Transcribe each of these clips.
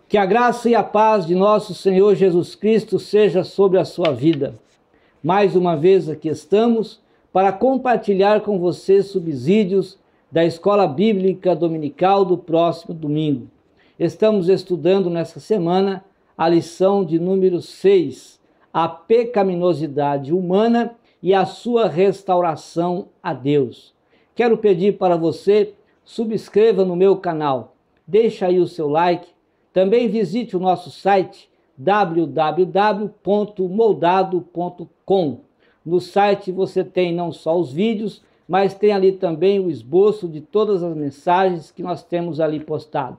Que a graça e a paz de nosso Senhor Jesus Cristo seja sobre a sua vida. Mais uma vez aqui estamos para compartilhar com você subsídios da Escola Bíblica Dominical do próximo domingo. Estamos estudando nessa semana a lição de número 6, a pecaminosidade humana e a sua restauração a Deus. Quero pedir para você, subscreva no meu canal, deixa aí o seu like. Também visite o nosso site www.moldado.com. No site você tem não só os vídeos, mas tem ali também o esboço de todas as mensagens que nós temos ali postado.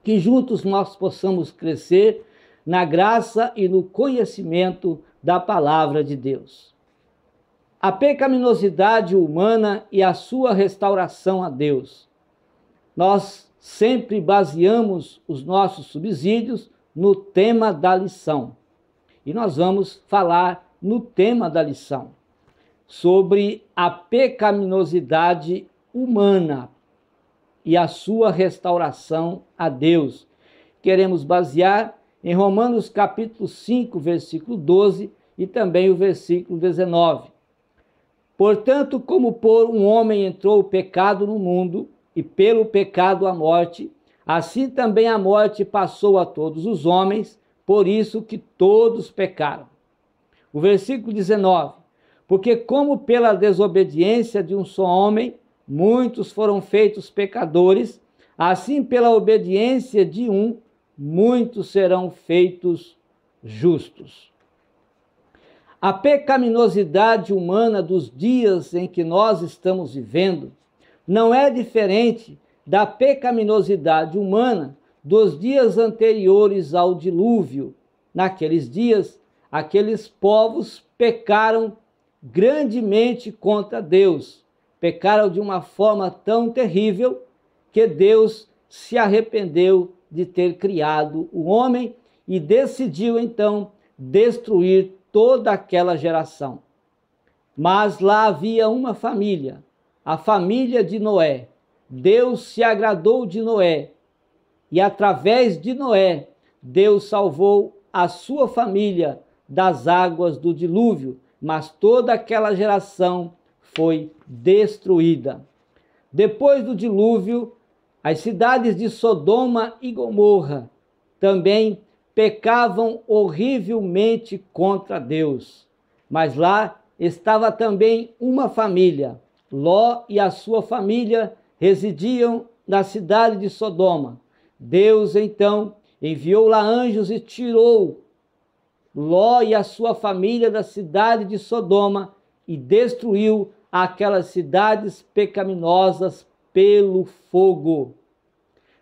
Que juntos nós possamos crescer na graça e no conhecimento da palavra de Deus. A pecaminosidade humana e a sua restauração a Deus. Nós sempre baseamos os nossos subsídios no tema da lição. E nós vamos falar no tema da lição sobre a pecaminosidade humana e a sua restauração a Deus. Queremos basear em Romanos capítulo 5, versículo 12 e também o versículo 19. Portanto, como por um homem entrou o pecado no mundo, e pelo pecado a morte, assim também a morte passou a todos os homens, por isso que todos pecaram. O versículo 19. Porque como pela desobediência de um só homem, muitos foram feitos pecadores, assim pela obediência de um, muitos serão feitos justos. A pecaminosidade humana dos dias em que nós estamos vivendo não é diferente da pecaminosidade humana dos dias anteriores ao dilúvio. Naqueles dias, aqueles povos pecaram grandemente contra Deus. Pecaram de uma forma tão terrível que Deus se arrependeu de ter criado o homem e decidiu então destruir toda aquela geração. Mas lá havia uma família, a família de Noé. Deus se agradou de Noé e através de Noé, Deus salvou a sua família das águas do dilúvio, mas toda aquela geração foi destruída. Depois do dilúvio, as cidades de Sodoma e Gomorra também pecavam horrivelmente contra Deus. Mas lá estava também uma família. Ló e a sua família residiam na cidade de Sodoma. Deus, então, enviou lá anjos e tirou Ló e a sua família da cidade de Sodoma e destruiu aquelas cidades pecaminosas pelo fogo.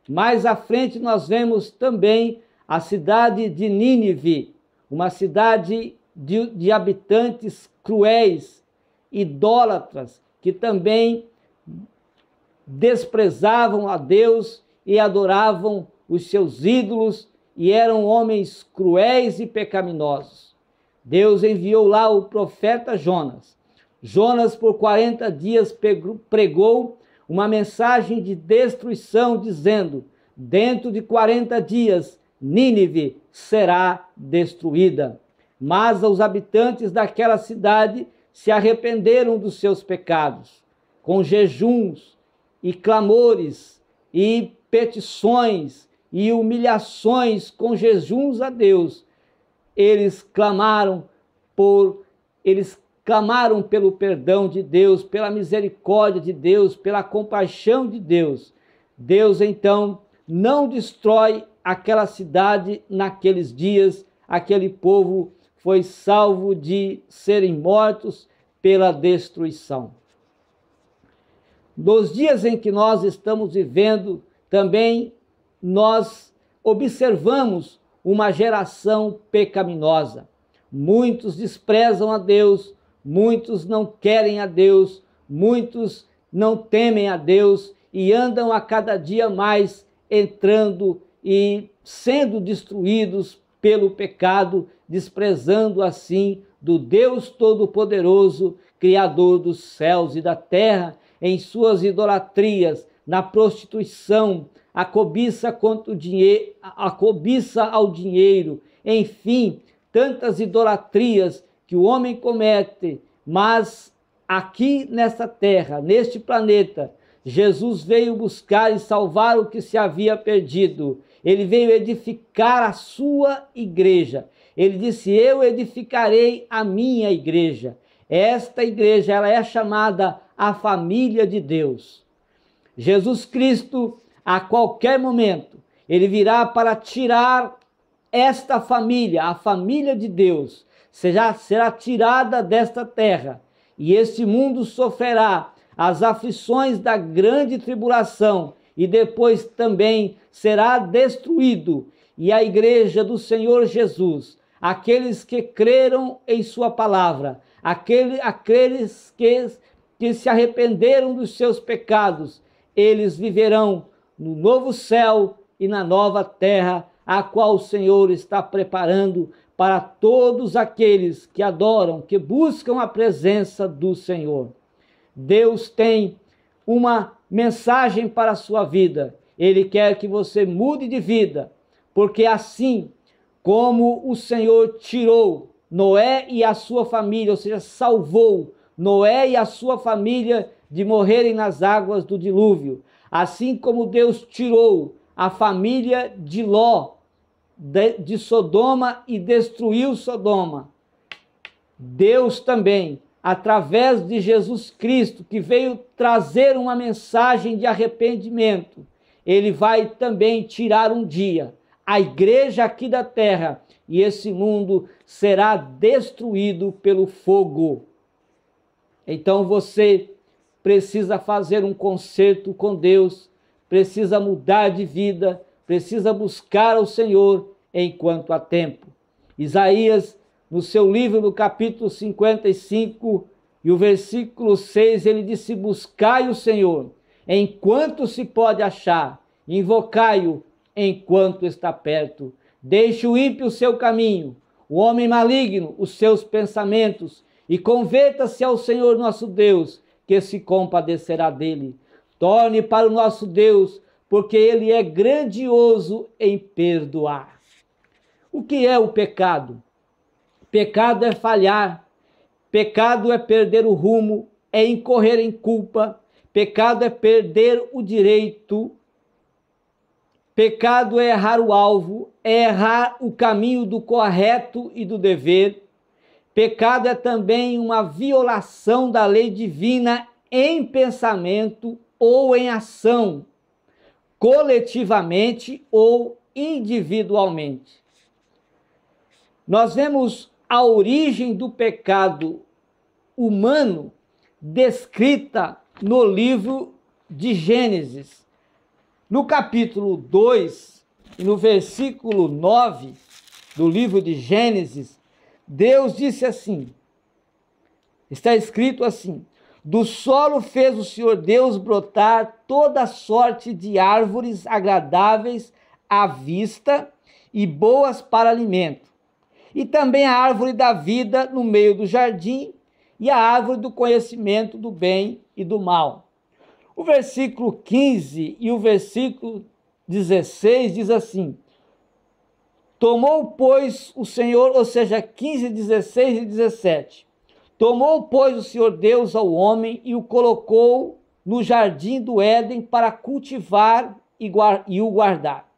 Mais à frente nós vemos também a cidade de Nínive, uma cidade de habitantes cruéis, idólatras, que também desprezavam a Deus e adoravam os seus ídolos e eram homens cruéis e pecaminosos. Deus enviou lá o profeta Jonas. Jonas, por 40 dias, pregou uma mensagem de destruição, dizendo: dentro de 40 dias, Nínive será destruída. Mas os habitantes daquela cidade se arrependeram dos seus pecados, com jejuns e clamores e petições e humilhações com jejuns a Deus. Eles clamaram pelo perdão de Deus, pela misericórdia de Deus, pela compaixão de Deus. Deus, então, não destrói aquela cidade naqueles dias. Aquele povo foi salvo de serem mortos pela destruição. Nos dias em que nós estamos vivendo, também nós observamos uma geração pecaminosa. Muitos desprezam a Deus, muitos não querem a Deus, muitos não temem a Deus e andam a cada dia mais entrando e sendo destruídos pelo pecado, desprezando assim do Deus Todo-Poderoso, Criador dos céus e da terra, em suas idolatrias, na prostituição, a cobiça contra o dinheiro, a cobiça ao dinheiro, enfim, tantas idolatrias que o homem comete, mas aqui nesta terra, neste planeta, Jesus veio buscar e salvar o que se havia perdido. Ele veio edificar a sua igreja. Ele disse: eu edificarei a minha igreja. Esta igreja, ela é chamada a família de Deus. Jesus Cristo, a qualquer momento, ele virá para tirar esta família, a família de Deus, será tirada desta terra, e este mundo sofrerá as aflições da grande tribulação, e depois também será destruído, e a igreja do Senhor Jesus, aqueles que creram em sua palavra, aqueles que se arrependeram dos seus pecados, eles viverão no novo céu e na nova terra, a qual o Senhor está preparando para todos aqueles que adoram, que buscam a presença do Senhor. Deus tem uma mensagem para a sua vida. Ele quer que você mude de vida, porque assim como o Senhor tirou Noé e a sua família, ou seja, salvou Noé e a sua família de morrerem nas águas do dilúvio, assim como Deus tirou a família de Ló de Sodoma e destruiu Sodoma, Deus também, através de Jesus Cristo, que veio trazer uma mensagem de arrependimento, ele vai também tirar um dia a igreja aqui da terra, e esse mundo será destruído pelo fogo. Então você precisa fazer um concerto com Deus, precisa mudar de vida, precisa buscar o Senhor enquanto há tempo. Isaías, no seu livro, no capítulo 55, e o versículo 6, ele disse: buscai o Senhor enquanto se pode achar, invocai-o enquanto está perto. Deixe o ímpio o seu caminho, o homem maligno os seus pensamentos, e converta-se ao Senhor nosso Deus, que se compadecerá dele. Torne para o nosso Deus, porque ele é grandioso em perdoar. O que é o pecado? Pecado é falhar, pecado é perder o rumo, é incorrer em culpa, pecado é perder o direito, pecado é errar o alvo, é errar o caminho do correto e do dever. Pecado é também uma violação da lei divina em pensamento ou em ação, coletivamente ou individualmente. Nós vemos a origem do pecado humano descrita no livro de Gênesis. No capítulo 2, e no versículo 9 do livro de Gênesis, Deus disse assim, está escrito assim: do solo fez o Senhor Deus brotar toda sorte de árvores agradáveis à vista e boas para alimento, e também a árvore da vida no meio do jardim, e a árvore do conhecimento do bem e do mal. O versículo 15 e o versículo 16 diz assim: tomou, pois, o Senhor, ou seja, 15, 16 e 17. Tomou, pois, o Senhor Deus ao homem e o colocou no jardim do Éden para cultivar e o guardar.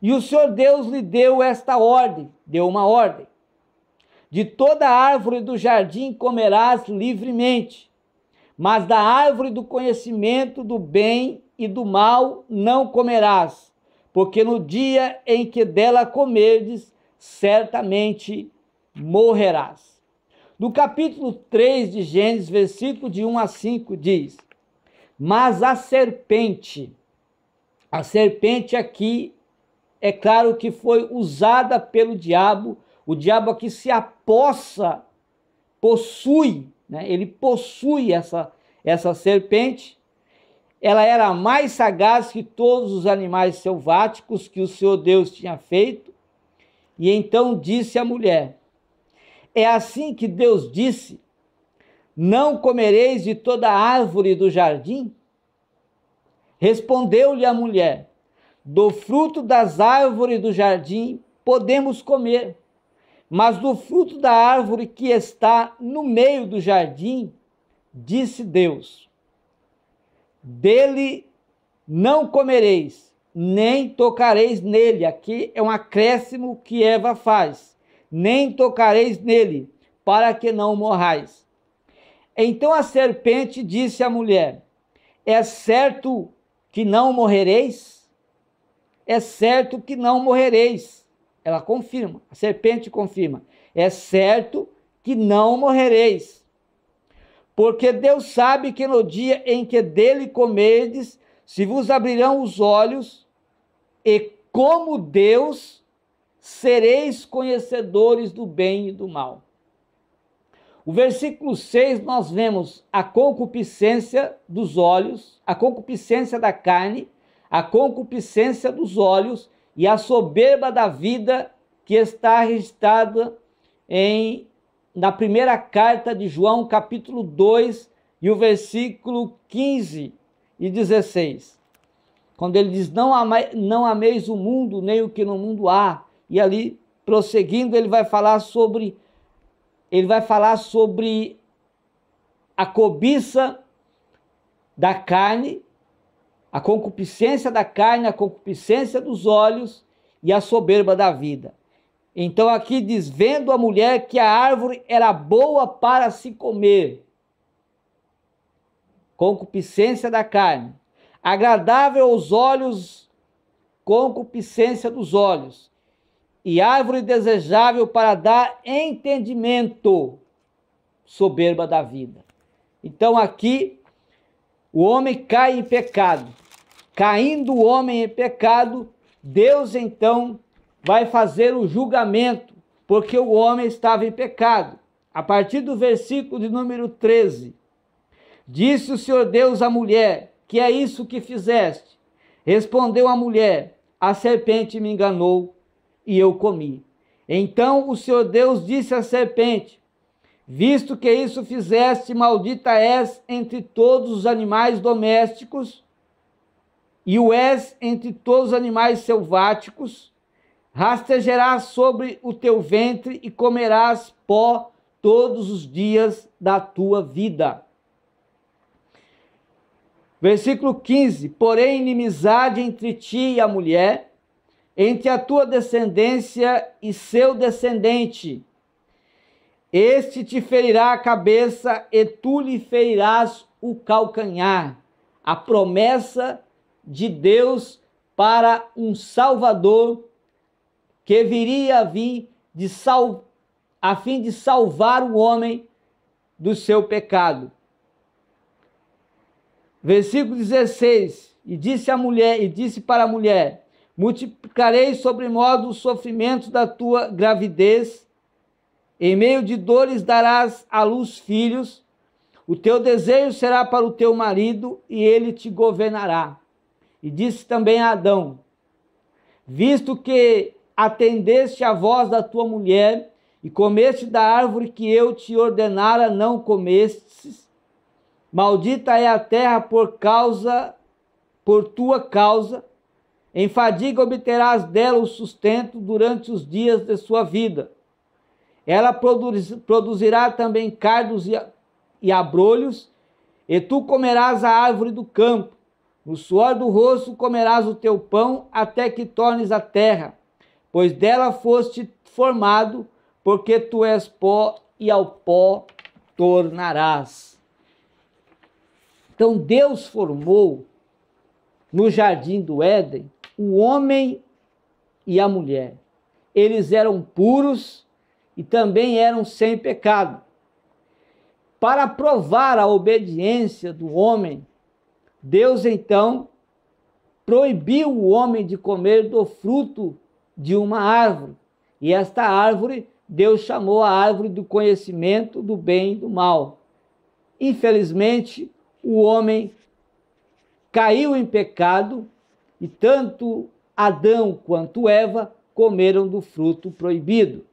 E o Senhor Deus lhe deu esta ordem, deu uma ordem: de toda árvore do jardim comerás livremente, mas da árvore do conhecimento do bem e do mal não comerás, porque no dia em que dela comerdes, certamente morrerás. No capítulo 3 de Gênesis, versículo de 1 a 5, diz: mas a serpente aqui, é claro que foi usada pelo diabo, o diabo aqui se apossa, possui, né? Ele possui essa serpente. Ela era mais sagaz que todos os animais selváticos que o Senhor Deus tinha feito. E então disse à mulher: é assim que Deus disse: não comereis de toda árvore do jardim? Respondeu-lhe a mulher: do fruto das árvores do jardim podemos comer, mas do fruto da árvore que está no meio do jardim, disse Deus: dele não comereis, nem tocareis nele. Aqui é um acréscimo que Eva faz. Nem tocareis nele, para que não morrais. Então a serpente disse à mulher: é certo que não morrereis? É certo que não morrereis. Ela confirma, a serpente confirma: é certo que não morrereis. Porque Deus sabe que no dia em que dele comerdes, se vos abrirão os olhos, e como Deus, sereis conhecedores do bem e do mal. O versículo 6, nós vemos a concupiscência dos olhos, a concupiscência da carne, a concupiscência dos olhos e a soberba da vida, que está registrada na primeira carta de João, capítulo 2, e o versículo 15 e 16. Quando ele diz: não ameis o mundo, nem o que no mundo há. E ali, prosseguindo, ele vai falar sobre a cobiça da carne, a concupiscência da carne, a concupiscência dos olhos e a soberba da vida. Então aqui diz: vendo a mulher que a árvore era boa para se comer, concupiscência da carne, agradável aos olhos, concupiscência dos olhos, e árvore desejável para dar entendimento, soberba da vida. Então aqui o homem cai em pecado. Caindo o homem em pecado, Deus então vai fazer o julgamento, porque o homem estava em pecado. A partir do versículo de número 13, disse o Senhor Deus à mulher: que é isso que fizeste? Respondeu a mulher: a serpente me enganou e eu comi. Então o Senhor Deus disse à serpente: visto que isso fizeste, maldita és entre todos os animais domésticos, e o és entre todos os animais selváticos. Rastejarás sobre o teu ventre e comerás pó todos os dias da tua vida. Versículo 15: porém inimizade entre ti e a mulher, entre a tua descendência e seu descendente. Este te ferirá a cabeça e tu lhe ferirás o calcanhar. A promessa de Deus para um Salvador que viria a fim de salvar o homem do seu pecado. Versículo 16: e disse para a mulher: multiplicarei sobremodo os sofrimentos da tua gravidez, em meio de dores darás à luz filhos, o teu desejo será para o teu marido, e ele te governará. E disse também a Adão: visto que atendeste à voz da tua mulher, e comeste da árvore que eu te ordenara não comestes, maldita é a terra por tua causa, em fadiga obterás dela o sustento durante os dias de sua vida. Ela produzirá também cardos e abrolhos, e tu comerás a árvore do campo. No suor do rosto comerás o teu pão, até que tornes a terra, pois dela foste formado, porque tu és pó, e ao pó tornarás. Então Deus formou no jardim do Éden o homem e a mulher. Eles eram puros e também eram sem pecado. Para provar a obediência do homem, Deus então proibiu o homem de comer do fruto de uma árvore. E esta árvore Deus chamou a árvore do conhecimento do bem e do mal. Infelizmente, o homem caiu em pecado e tanto Adão quanto Eva comeram do fruto proibido.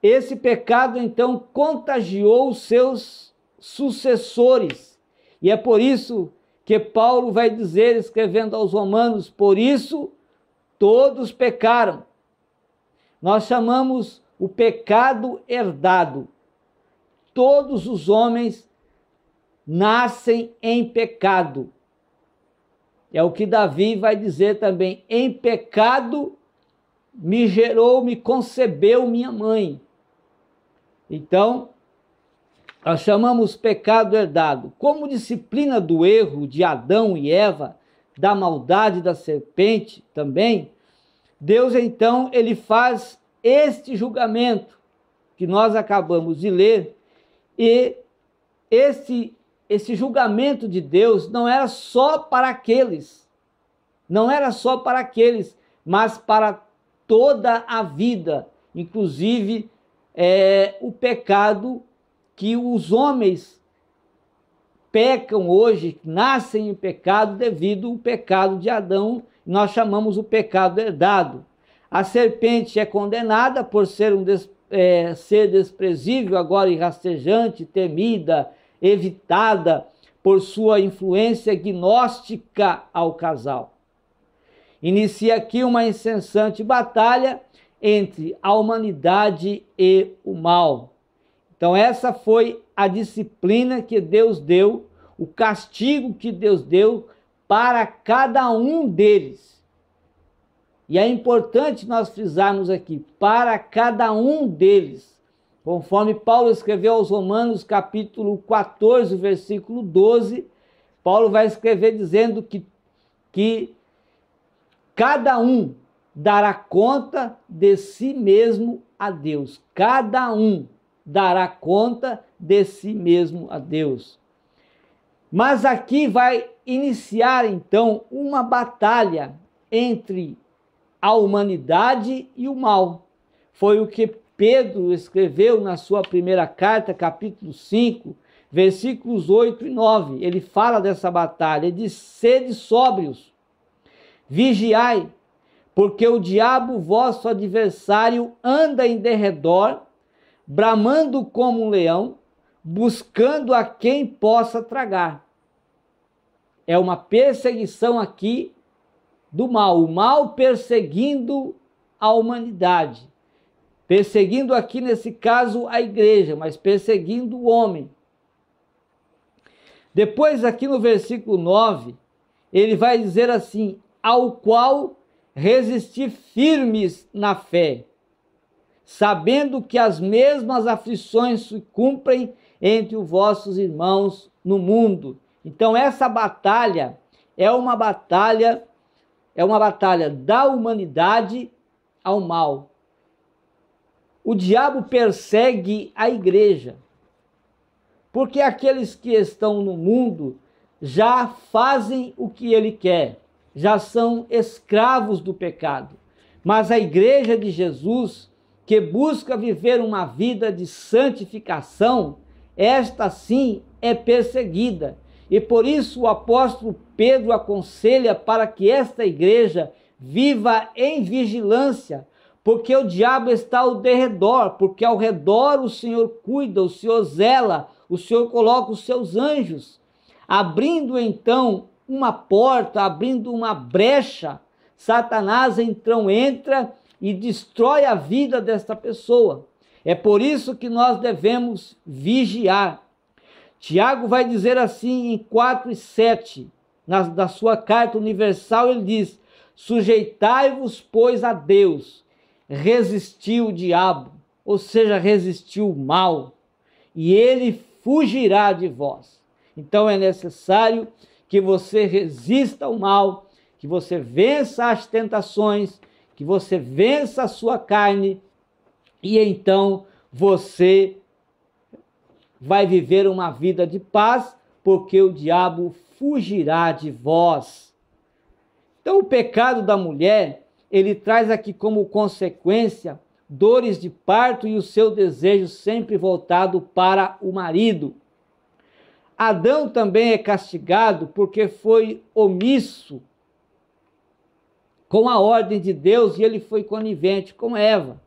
Esse pecado então contagiou os seus sucessores, e é por isso que Paulo vai dizer, escrevendo aos Romanos: por isso todos pecaram. Nós chamamos o pecado herdado. Todos os homens nascem em pecado. É o que Davi vai dizer também: em pecado me gerou, me concebeu minha mãe. Então, nós chamamos pecado herdado. Como disciplina do erro de Adão e Eva, da maldade da serpente também, Deus então, ele faz este julgamento que nós acabamos de ler, e esse julgamento de Deus não era só para aqueles, mas para toda a vida, inclusive o pecado que os homens pecam hoje, nascem em pecado devido ao pecado de Adão, nós chamamos o pecado herdado. A serpente é condenada por ser ser desprezível, agora irrastejante, temida, evitada por sua influência gnóstica ao casal. Inicia aqui uma incessante batalha entre a humanidade e o mal. Então essa foi a disciplina que Deus deu, o castigo que Deus deu para cada um deles. E é importante nós frisarmos aqui, para cada um deles. Conforme Paulo escreveu aos Romanos, capítulo 14, versículo 12, Paulo vai escrever dizendo que cada um dará conta de si mesmo a Deus. Cada um dará conta de si mesmo a Deus. Mas aqui vai iniciar então uma batalha entre a humanidade e o mal. Foi o que Pedro escreveu na sua primeira carta, capítulo 5, versículos 8 e 9. Ele fala dessa batalha, ele diz: sede sóbrios, vigiai, porque o diabo, vosso adversário, anda em derredor, bramando como um leão, buscando a quem possa tragar. É uma perseguição aqui do mal, o mal perseguindo a humanidade, perseguindo aqui nesse caso a igreja, mas perseguindo o homem. Depois aqui no versículo 9, ele vai dizer assim: ao qual resistir firmes na fé, sabendo que as mesmas aflições se cumprem entre os vossos irmãos no mundo. Então essa batalha é uma batalha da humanidade ao mal. O diabo persegue a igreja, porque aqueles que estão no mundo já fazem o que ele quer, já são escravos do pecado. Mas a igreja de Jesus, que busca viver uma vida de santificação, esta sim é perseguida. E por isso o apóstolo Pedro aconselha para que esta igreja viva em vigilância, porque o diabo está ao derredor, porque ao redor o Senhor cuida, o Senhor zela, o Senhor coloca os seus anjos, abrindo então uma porta, abrindo uma brecha. Satanás então entra e destrói a vida desta pessoa. É por isso que nós devemos vigiar. Tiago vai dizer assim em 4:7, da sua carta universal, ele diz: sujeitai-vos, pois, a Deus, resistiu o diabo, ou seja, resistiu o mal, e ele fugirá de vós. Então é necessário que você resista ao mal, que você vença as tentações, que você vença a sua carne, e então você vai viver uma vida de paz, porque o diabo fugirá de vós. Então o pecado da mulher, ele traz aqui como consequência dores de parto e o seu desejo sempre voltado para o marido. Adão também é castigado porque foi omisso com a ordem de Deus e ele foi conivente com Eva.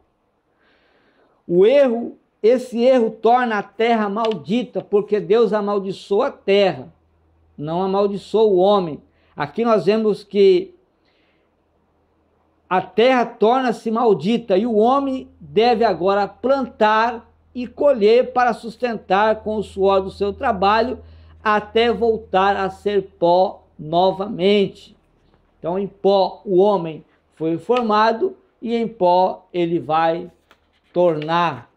Esse erro torna a terra maldita, porque Deus amaldiçoou a terra. não amaldiçoou o homem. Aqui nós vemos que a terra torna-se maldita e o homem deve agora plantar e colher para sustentar com o suor do seu trabalho até voltar a ser pó novamente. Então, em pó o homem foi formado e em pó ele vai tornar,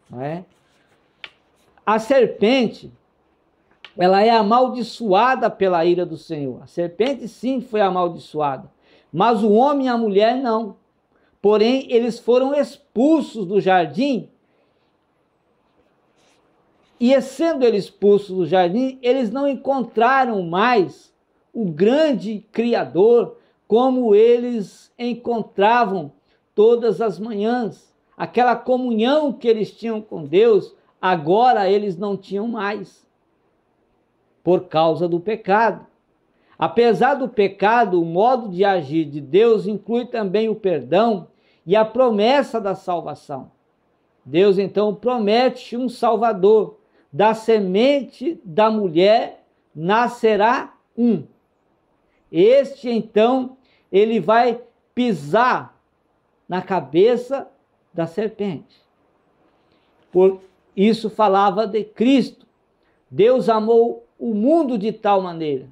não é? A serpente, ela é amaldiçoada pela ira do Senhor. A serpente sim foi amaldiçoada, mas o homem e a mulher não. Porém, eles foram expulsos do jardim, e sendo eles expulsos do jardim, eles não encontraram mais o grande Criador como eles encontravam todas as manhãs. Aquela comunhão que eles tinham com Deus, agora eles não tinham mais, por causa do pecado. Apesar do pecado, o modo de agir de Deus inclui também o perdão e a promessa da salvação. Deus então promete um Salvador. Da semente da mulher nascerá um. Este então, ele vai pisar na cabeça da serpente. Por isso falava de Cristo. Deus amou o mundo de tal maneira,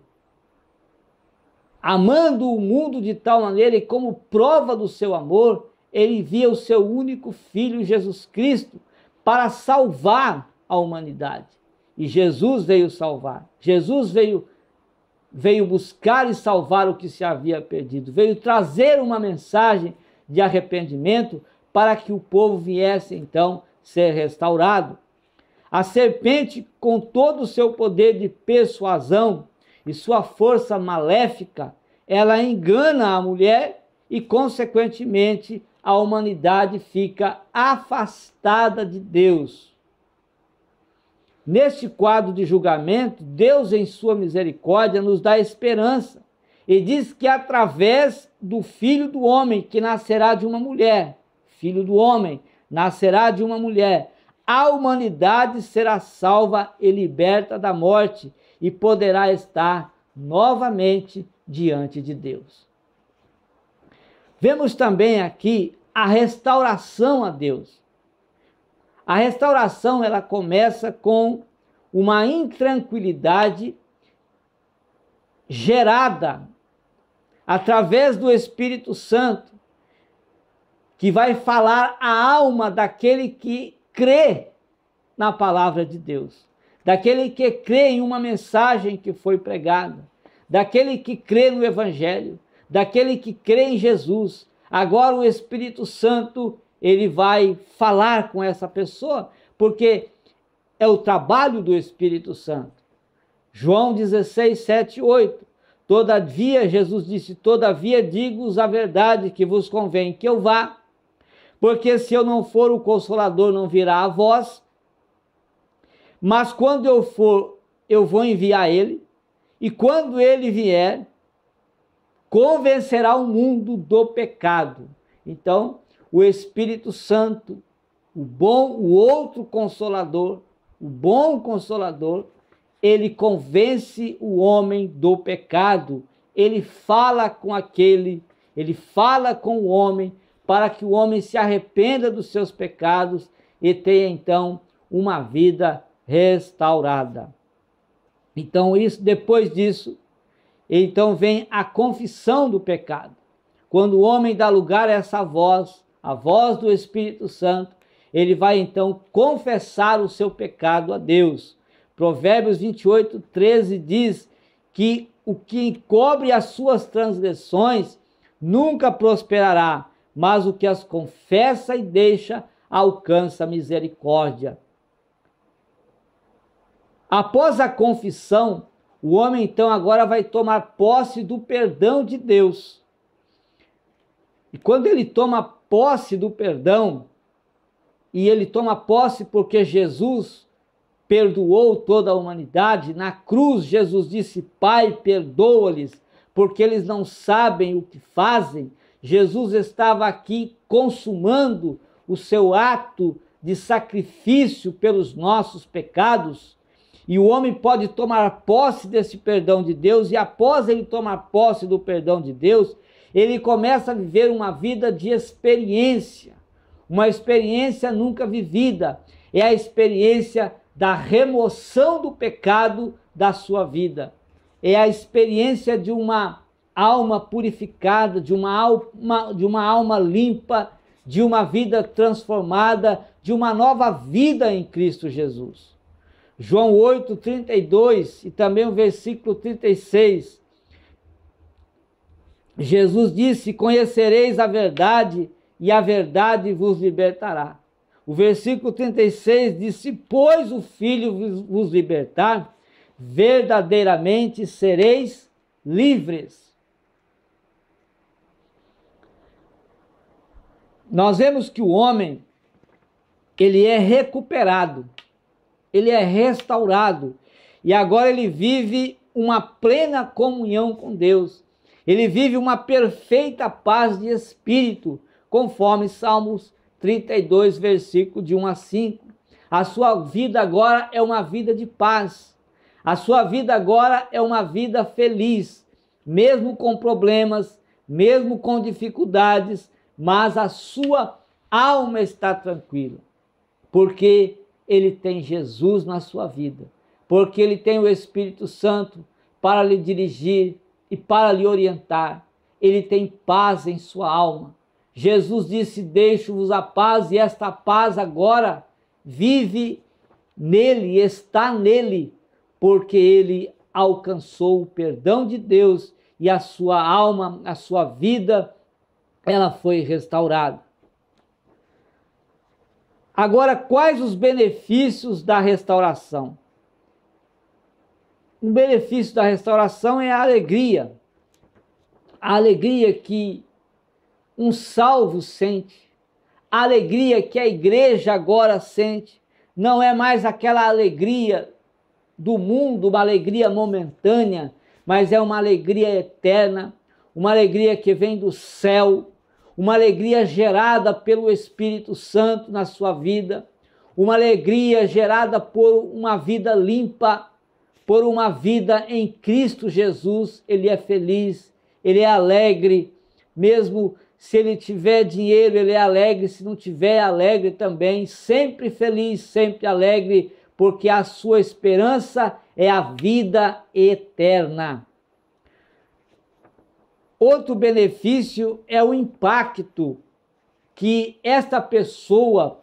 amando o mundo de tal maneira, e como prova do seu amor, ele envia o seu único Filho, Jesus Cristo, para salvar a humanidade. E Jesus veio salvar. Jesus veio buscar e salvar o que se havia perdido. Veio trazer uma mensagem de arrependimento para que o povo viesse então ser restaurado. A serpente, com todo o seu poder de persuasão e sua força maléfica, ela engana a mulher e, consequentemente, a humanidade fica afastada de Deus. Neste quadro de julgamento, Deus, em sua misericórdia, nos dá esperança e diz que através do Filho do Homem, que nascerá de uma mulher, Filho do Homem, nascerá de uma mulher, a humanidade será salva e liberta da morte e poderá estar novamente diante de Deus. Vemos também aqui a restauração a Deus. A restauração, ela começa com uma intranquilidade gerada através do Espírito Santo, que vai falar a alma daquele que crê na palavra de Deus, daquele que crê em uma mensagem que foi pregada, daquele que crê no Evangelho, daquele que crê em Jesus. Agora o Espírito Santo, ele vai falar com essa pessoa, porque é o trabalho do Espírito Santo. João 16, 7 e 8. Todavia, Jesus disse, todavia digo-vos a verdade, que vos convém que eu vá, porque se eu não for, o Consolador não virá a vós, mas quando eu for, eu vou enviar ele, e quando ele vier, convencerá o mundo do pecado. Então, o Espírito Santo, o outro Consolador, o bom Consolador, ele convence o homem do pecado, ele fala com o homem para que o homem se arrependa dos seus pecados e tenha então uma vida restaurada. Então, depois disso, então vem a confissão do pecado. Quando o homem dá lugar a essa voz, a voz do Espírito Santo, ele vai então confessar o seu pecado a Deus. Provérbios 28, 13 diz que o que encobre as suas transgressões nunca prosperará, mas o que as confessa e deixa alcança misericórdia. Após a confissão, o homem então agora vai tomar posse do perdão de Deus. E quando ele toma posse do perdão, e ele toma posse porque Jesus perdoou toda a humanidade, na cruz Jesus disse, Pai, perdoa-lhes, porque eles não sabem o que fazem. Jesus estava aqui consumando o seu ato de sacrifício pelos nossos pecados. E o homem pode tomar posse desse perdão de Deus, e após ele tomar posse do perdão de Deus, ele começa a viver uma vida de experiência, uma experiência nunca vivida. É a experiência da remoção do pecado da sua vida. É a experiência de uma alma purificada, de uma alma limpa, de uma vida transformada, de uma nova vida em Cristo Jesus. João 8:32 e também o versículo 36. Jesus disse: conhecereis a verdade e a verdade vos libertará. O versículo 36 diz: se pois o Filho vos libertar, verdadeiramente sereis livres. Nós vemos que o homem, ele é recuperado, ele é restaurado, e agora ele vive uma plena comunhão com Deus. Ele vive uma perfeita paz de espírito, conforme Salmos 32, versículo de 1 a 5. A sua vida agora é uma vida de paz. A sua vida agora é uma vida feliz, mesmo com problemas, mesmo com dificuldades, mas a sua alma está tranquila, porque ele tem Jesus na sua vida, porque ele tem o Espírito Santo para lhe dirigir e para lhe orientar. Ele tem paz em sua alma. Jesus disse: deixo-vos a paz, e esta paz agora vive nele, está nele, porque ele alcançou o perdão de Deus e a sua alma, a sua vida, ela foi restaurada. Agora, quais os benefícios da restauração? O benefício da restauração é a alegria que um salvo sente, a alegria que a igreja agora sente. Não é mais aquela alegria do mundo, uma alegria momentânea, mas é uma alegria eterna, uma alegria que vem do céu, uma alegria gerada pelo Espírito Santo na sua vida, uma alegria gerada por uma vida limpa, por uma vida em Cristo Jesus. Ele é feliz, ele é alegre, mesmo se ele tiver dinheiro, ele é alegre, se não tiver, alegre também, sempre feliz, sempre alegre, porque a sua esperança é a vida eterna. Outro benefício é o impacto que esta pessoa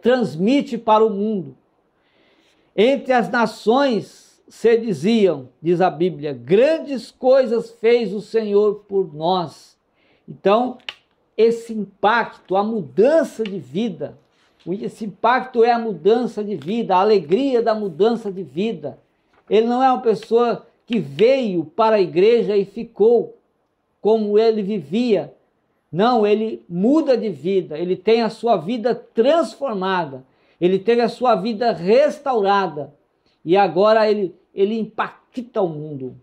transmite para o mundo. Entre as nações se diziam, diz a Bíblia, grandes coisas fez o Senhor por nós. Então, esse impacto, a mudança de vida, esse impacto é a mudança de vida, a alegria da mudança de vida. Ele não é uma pessoa que veio para a igreja e ficou como ele vivia. Não, ele muda de vida, ele tem a sua vida transformada, ele teve a sua vida restaurada e agora ele impacta o mundo.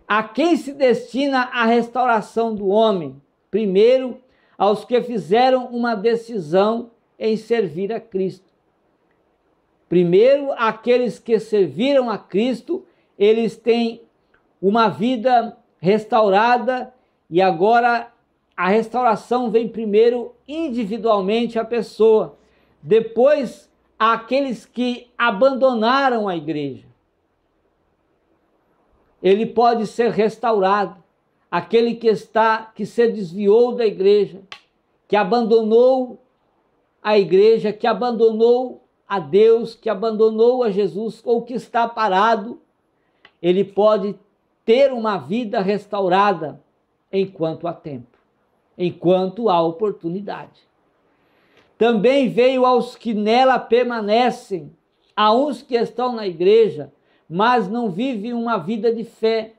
A quem se destina a restauração do homem? Primeiro, aos que fizeram uma decisão em servir a Cristo. Primeiro, aqueles que serviram a Cristo, eles têm uma vida restaurada e agora a restauração vem primeiro individualmente à pessoa. Depois, aqueles que abandonaram a igreja. Ele pode ser restaurado. Aquele que se desviou da igreja, que abandonou a igreja, que abandonou a Deus, que abandonou a Jesus, ou que está parado, ele pode ter uma vida restaurada enquanto há tempo, enquanto há oportunidade. Também veio aos que nela permanecem, a uns que estão na igreja, mas não vivem uma vida de fé,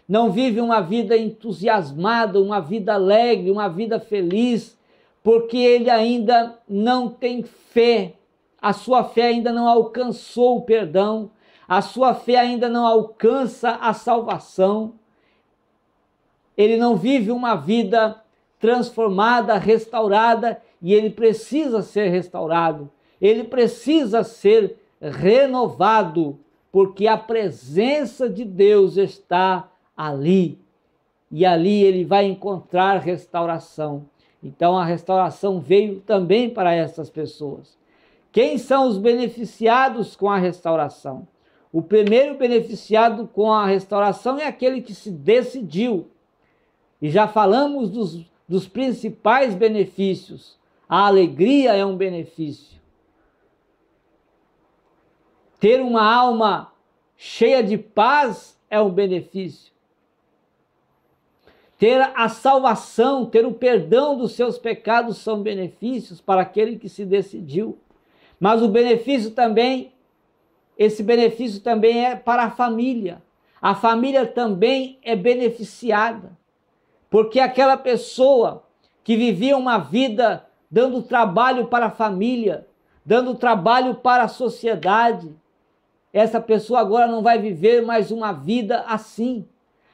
não vivem uma vida entusiasmada, uma vida alegre, uma vida feliz, porque ele ainda não tem fé, a sua fé ainda não alcançou o perdão, a sua fé ainda não alcança a salvação, ele não vive uma vida transformada, restaurada, e ele precisa ser restaurado, ele precisa ser renovado, porque a presença de Deus está ali. E ali ele vai encontrar restauração. Então a restauração veio também para essas pessoas. Quem são os beneficiados com a restauração? O primeiro beneficiado com a restauração é aquele que se decidiu. E já falamos dos principais benefícios. A alegria é um benefício. Ter uma alma cheia de paz é um benefício. Ter a salvação, ter o perdão dos seus pecados são benefícios para aquele que se decidiu. Mas o benefício também, esse benefício também é para a família. A família também é beneficiada. Porque aquela pessoa que vivia uma vida dando trabalho para a família, dando trabalho para a sociedade, essa pessoa agora não vai viver mais uma vida assim.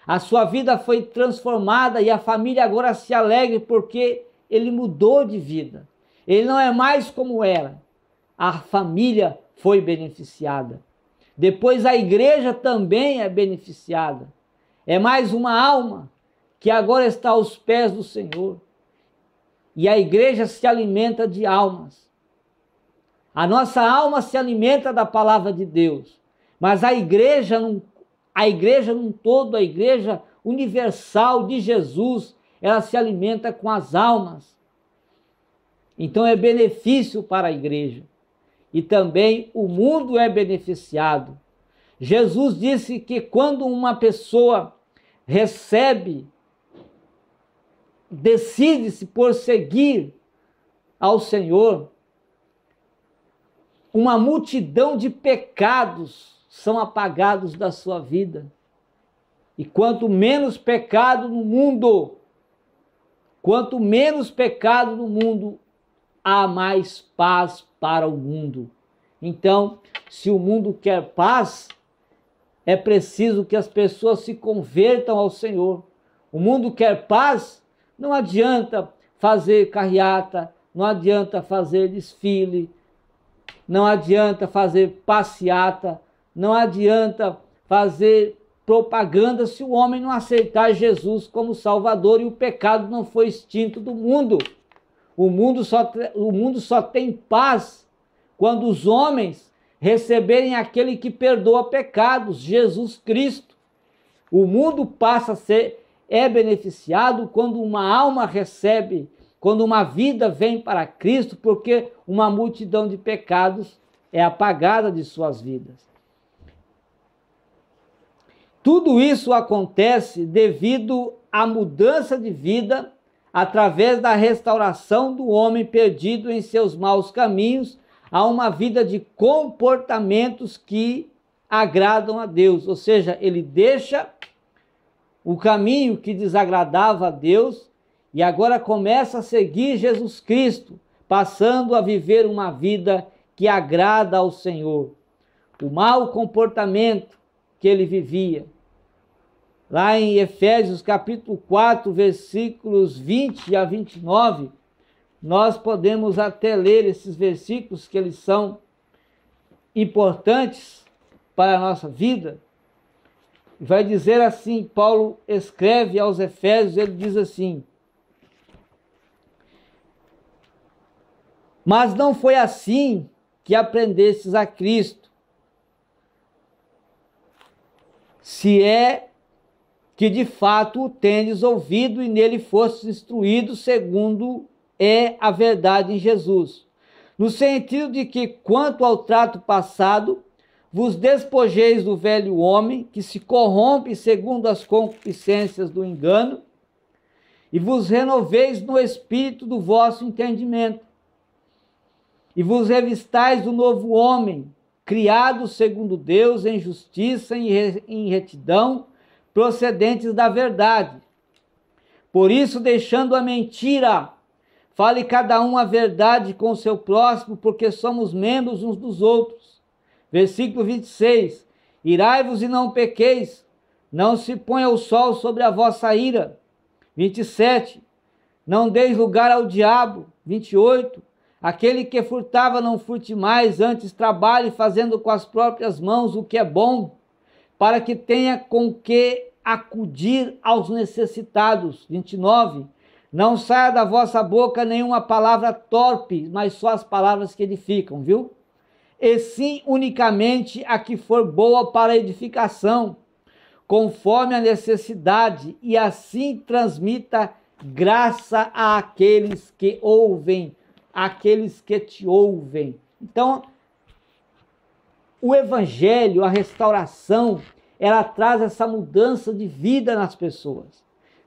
A sua vida foi transformada e a família agora se alegra porque ele mudou de vida. Ele não é mais como era. A família foi beneficiada. Depois a igreja também é beneficiada. É mais uma alma que agora está aos pés do Senhor. E a igreja se alimenta de almas. A nossa alma se alimenta da palavra de Deus. Mas a igreja num todo, a igreja universal de Jesus, ela se alimenta com as almas. Então é benefício para a igreja. E também o mundo é beneficiado. Jesus disse que quando uma pessoa decide-se por seguir ao Senhor, uma multidão de pecados são apagados da sua vida. E quanto menos pecado no mundo, há mais paz para o mundo. Então, se o mundo quer paz, é preciso que as pessoas se convertam ao Senhor. O mundo quer paz, não adianta fazer carreata, não adianta fazer desfile, não adianta fazer passeata, não adianta fazer propaganda se o homem não aceitar Jesus como Salvador e o pecado não foi extinto do mundo. O mundo só tem paz quando os homens receberem aquele que perdoa pecados, Jesus Cristo. O mundo é beneficiado quando uma alma recebe, quando uma vida vem para Cristo, porque uma multidão de pecados é apagada de suas vidas. Tudo isso acontece devido à mudança de vida através da restauração do homem perdido em seus maus caminhos a uma vida de comportamentos que agradam a Deus. Ou seja, ele deixa o caminho que desagradava a Deus e agora começa a seguir Jesus Cristo, passando a viver uma vida que agrada ao Senhor. O mau comportamento que ele vivia. Lá em Efésios capítulo 4, versículos 20 a 29, nós podemos até ler esses versículos que eles são importantes para a nossa vida. Vai dizer assim, Paulo escreve aos Efésios, ele diz assim: mas não foi assim que aprendestes a Cristo, se é que de fato o tendes ouvido e nele fostes instruídos segundo é a verdade em Jesus. No sentido de que, quanto ao trato passado, vos despojeis do velho homem, que se corrompe segundo as concupiscências do engano, e vos renoveis no espírito do vosso entendimento, e vos revistais do novo homem, criado segundo Deus em justiça e em retidão, procedentes da verdade. Por isso, deixando a mentira, fale cada um a verdade com o seu próximo, porque somos membros uns dos outros. Versículo 26. Irai-vos e não pequeis, não se ponha o sol sobre a vossa ira. 27. Não deis lugar ao diabo. 28. Aquele que furtava, não furte mais, antes trabalhe fazendo com as próprias mãos o que é bom, para que tenha com que acudir aos necessitados. 29. Não saia da vossa boca nenhuma palavra torpe, mas só as palavras que edificam, viu? E sim unicamente a que for boa para edificação, conforme a necessidade, e assim transmita graça àqueles que ouvem, àqueles que te ouvem. Então, o evangelho, a restauração, ela traz essa mudança de vida nas pessoas.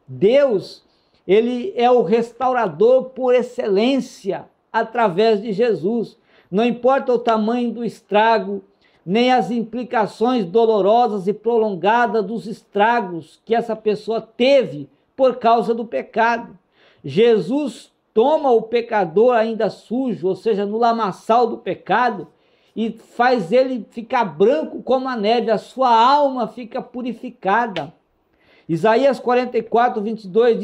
Deus, ele é o restaurador por excelência através de Jesus. Não importa o tamanho do estrago, nem as implicações dolorosas e prolongadas dos estragos que essa pessoa teve por causa do pecado. Jesus toma o pecador ainda sujo, ou seja, no lamaçal do pecado, e faz ele ficar branco como a neve, a sua alma fica purificada. Isaías 44, 22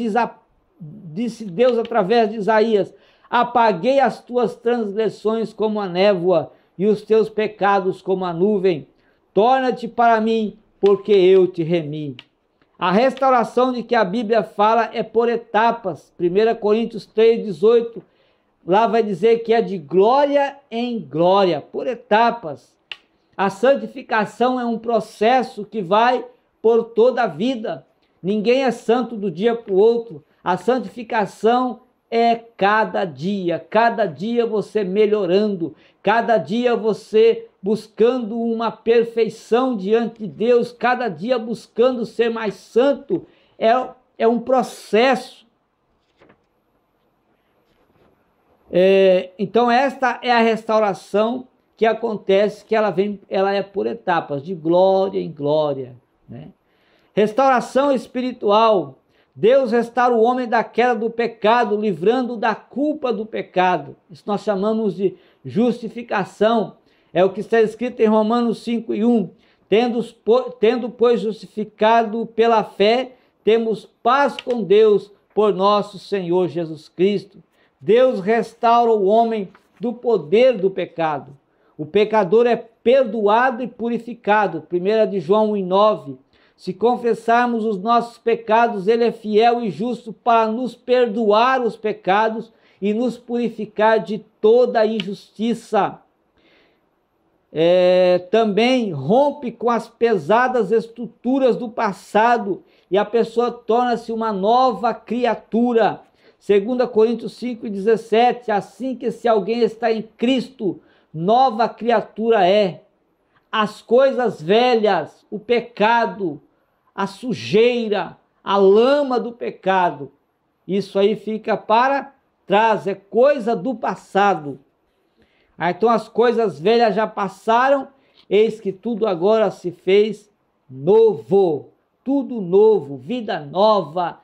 disse Deus através de Isaías: apaguei as tuas transgressões como a névoa e os teus pecados como a nuvem. Torna-te para mim, porque eu te remi. A restauração de que a Bíblia fala é por etapas. 1 Coríntios 3, 18, lá vai dizer que é de glória em glória, por etapas. A santificação é um processo que vai por toda a vida. Ninguém é santo do dia para o outro. A santificação é cada dia você melhorando, cada dia você buscando uma perfeição diante de Deus, cada dia buscando ser mais santo. É um processo. Então esta é a restauração que acontece, que ela é por etapas, de glória em glória, né? Restauração espiritual. Deus restaura o homem da queda do pecado, livrando da culpa do pecado. Isso nós chamamos de justificação. É o que está escrito em Romanos 5:1. Tendo, pois, justificado pela fé, temos paz com Deus por nosso Senhor Jesus Cristo. Deus restaura o homem do poder do pecado. O pecador é perdoado e purificado. 1 de João 1:9. Se confessarmos os nossos pecados, ele é fiel e justo para nos perdoar os pecados e nos purificar de toda injustiça. Também rompe com as pesadas estruturas do passado e a pessoa torna-se uma nova criatura. 2 Coríntios 5:17, assim que se alguém está em Cristo, nova criatura é. As coisas velhas, o pecado, a sujeira, a lama do pecado, isso aí fica para trás, é coisa do passado. Então as coisas velhas já passaram, eis que tudo agora se fez novo, tudo novo, vida nova,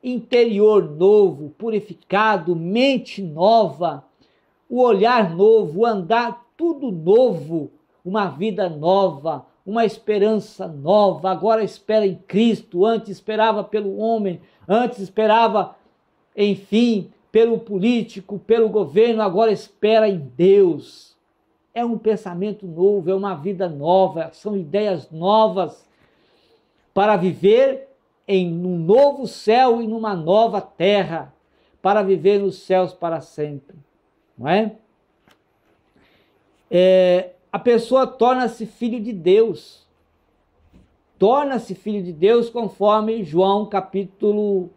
interior novo, purificado, mente nova, o olhar novo, o andar, tudo novo, uma vida nova, uma esperança nova. Agora espera em Cristo, antes esperava pelo homem, antes esperava, enfim, pelo político, pelo governo, agora espera em Deus. É um pensamento novo, é uma vida nova, são ideias novas para viver em um novo céu e numa nova terra, para viver nos céus para sempre, não é? A pessoa torna-se filho de Deus. Torna-se filho de Deus conforme João capítulo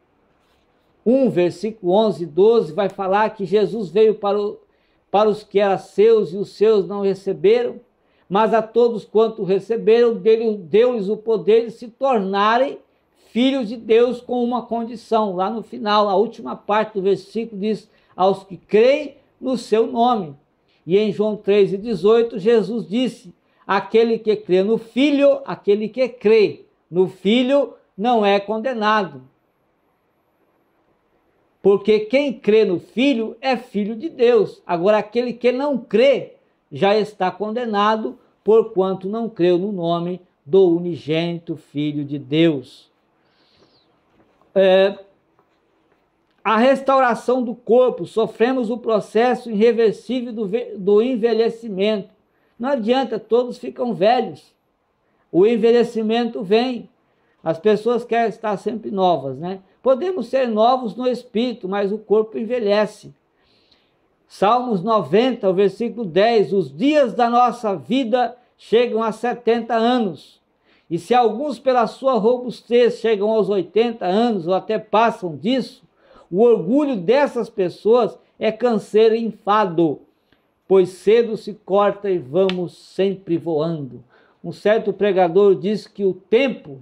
1, versículo 11 e 12, vai falar que Jesus veio para os que eram seus e os seus não receberam, mas a todos quanto receberam, deu-lhes o poder de se tornarem filhos de Deus com uma condição. Lá no final, a última parte do versículo diz: aos que creem no seu nome. E em João 3:18, Jesus disse: aquele que crê no Filho, aquele que crê no Filho não é condenado. Porque quem crê no Filho é filho de Deus. Agora, aquele que não crê já está condenado, porquanto não creu no nome do unigênito Filho de Deus. A restauração do corpo, sofremos o processo irreversível do envelhecimento. Não adianta, todos ficam velhos. O envelhecimento vem. As pessoas querem estar sempre novas, né? Podemos ser novos no espírito, mas o corpo envelhece. Salmos 90, o versículo 10, os dias da nossa vida chegam a 70 anos. E se alguns pela sua robustez chegam aos 80 anos ou até passam disso, o orgulho dessas pessoas é canseiro e enfado, pois cedo se corta e vamos sempre voando. Um certo pregador diz que o tempo,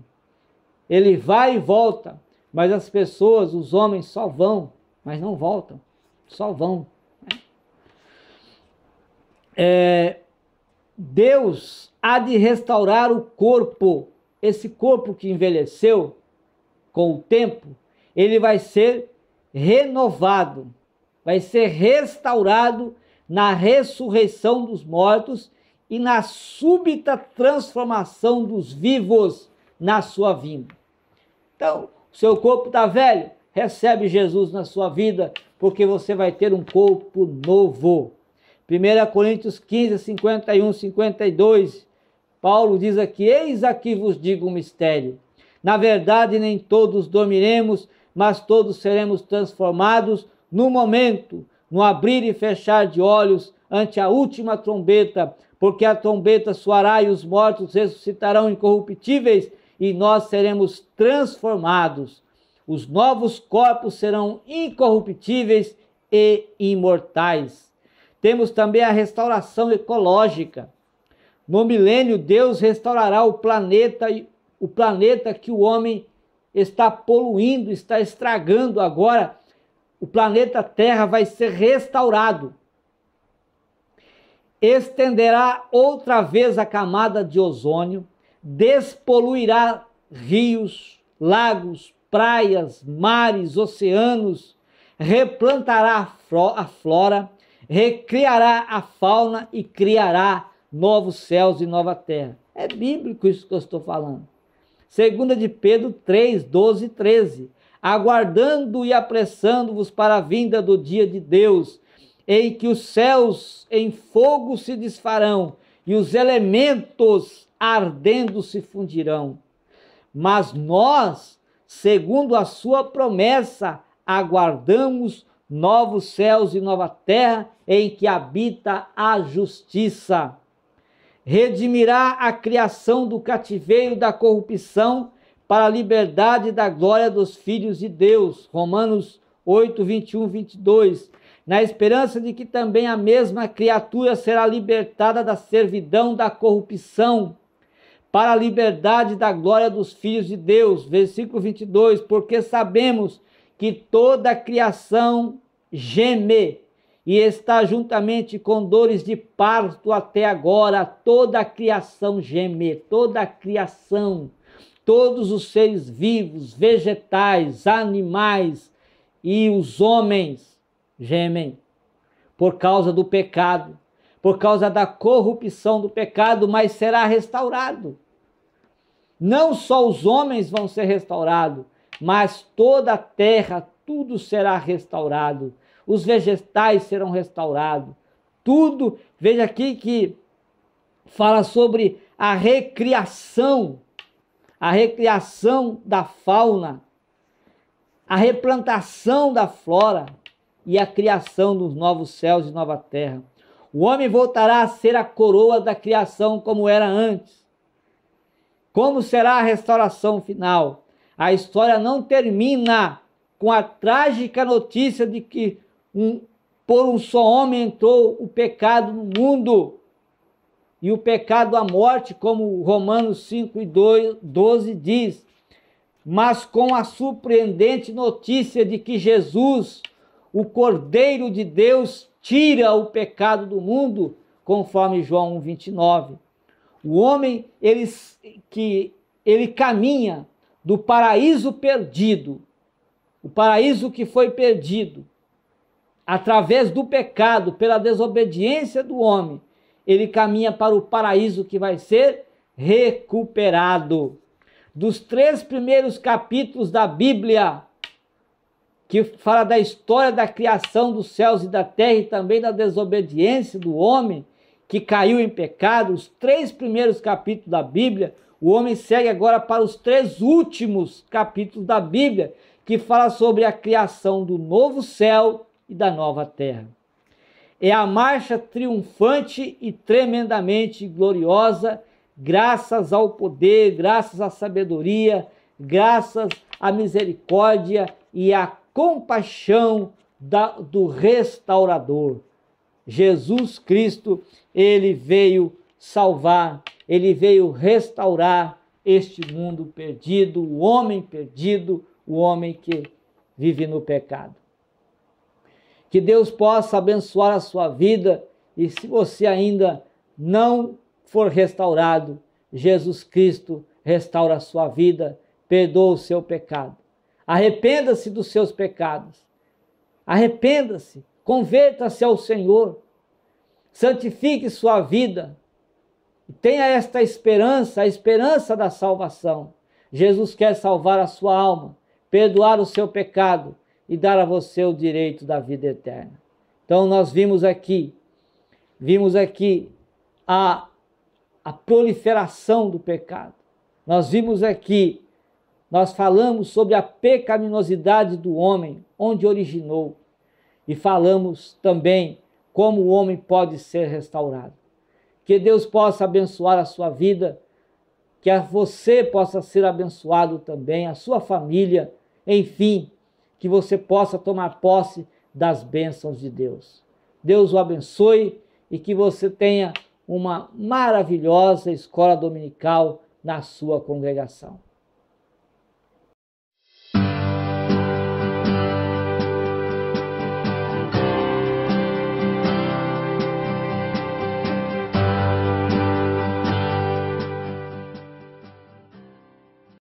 ele vai e volta, mas as pessoas, os homens só vão, mas não voltam, só vão. Deus há de restaurar o corpo, esse corpo que envelheceu com o tempo, ele vai ser renovado, vai ser restaurado na ressurreição dos mortos e na súbita transformação dos vivos na sua vinda. Então, o seu corpo está velho, recebe Jesus na sua vida, porque você vai ter um corpo novo. 1 Coríntios 15, 51, 52, Paulo diz aqui, eis aqui vos digo um mistério. Na verdade, nem todos dormiremos, mas todos seremos transformados no momento, no abrir e fechar de olhos, ante a última trombeta, porque a trombeta soará e os mortos ressuscitarão incorruptíveis e nós seremos transformados. Os novos corpos serão incorruptíveis e imortais. Temos também a restauração ecológica. No milênio, Deus restaurará o planeta que o homem está poluindo, está estragando agora. O planeta Terra vai ser restaurado. Estenderá outra vez a camada de ozônio, despoluirá rios, lagos, praias, mares, oceanos, replantará a flora, recriará a fauna e criará novos céus e nova terra. É bíblico isso que eu estou falando. 2 de Pedro 3, 12 e 13. Aguardando e apressando-vos para a vinda do dia de Deus, em que os céus em fogo se desfarão e os elementos ardendo se fundirão. Mas nós, segundo a sua promessa, aguardamos novos céus e nova terra em que habita a justiça. Redimirá a criação do cativeiro da corrupção para a liberdade da glória dos filhos de Deus. Romanos 8, 21, 22. Na esperança de que também a mesma criatura será libertada da servidão da corrupção para a liberdade da glória dos filhos de Deus. Versículo 22. Porque sabemos que toda a criação geme e está juntamente com dores de parto até agora. Toda a criação geme, toda a criação, todos os seres vivos, vegetais, animais e os homens gemem por causa do pecado, por causa da corrupção do pecado, mas será restaurado. Não só os homens vão ser restaurados, mas toda a terra, tudo será restaurado. Os vegetais serão restaurados. Tudo, veja aqui que fala sobre a recriação da fauna, a replantação da flora e a criação dos novos céus e nova terra. O homem voltará a ser a coroa da criação como era antes. Como será a restauração final? A história não termina com a trágica notícia de que por um só homem entrou o pecado no mundo e o pecado a morte, como Romanos 5 e 12 diz, mas com a surpreendente notícia de que Jesus, o Cordeiro de Deus, tira o pecado do mundo, conforme João 1,29. O homem, ele caminha do paraíso perdido, o paraíso que foi perdido, através do pecado, pela desobediência do homem, ele caminha para o paraíso que vai ser recuperado. Dos 3 primeiros capítulos da Bíblia, que fala da história da criação dos céus e da terra e também da desobediência do homem que caiu em pecado. Os 3 primeiros capítulos da Bíblia, o homem segue agora para os 3 últimos capítulos da Bíblia, que fala sobre a criação do novo céu e da nova terra. É a marcha triunfante e tremendamente gloriosa, graças ao poder, graças à sabedoria, graças à misericórdia e à compaixão do restaurador. Jesus Cristo, ele veio salvar, ele veio restaurar este mundo perdido, o homem perdido, o homem que vive no pecado. Que Deus possa abençoar a sua vida, e se você ainda não for restaurado, Jesus Cristo restaura a sua vida, perdoa o seu pecado. Arrependa-se dos seus pecados. Arrependa-se, converta-se ao Senhor, santifique sua vida, e tenha esta esperança, a esperança da salvação. Jesus quer salvar a sua alma, perdoar o seu pecado e dar a você o direito da vida eterna. Então nós vimos aqui a proliferação do pecado. Nós vimos aqui, nós falamos sobre a pecaminosidade do homem, onde originou, e falamos também como o homem pode ser restaurado. Que Deus possa abençoar a sua vida, que você possa ser abençoado também, a sua família, enfim, que você possa tomar posse das bênçãos de Deus. Deus o abençoe e que você tenha uma maravilhosa escola dominical na sua congregação.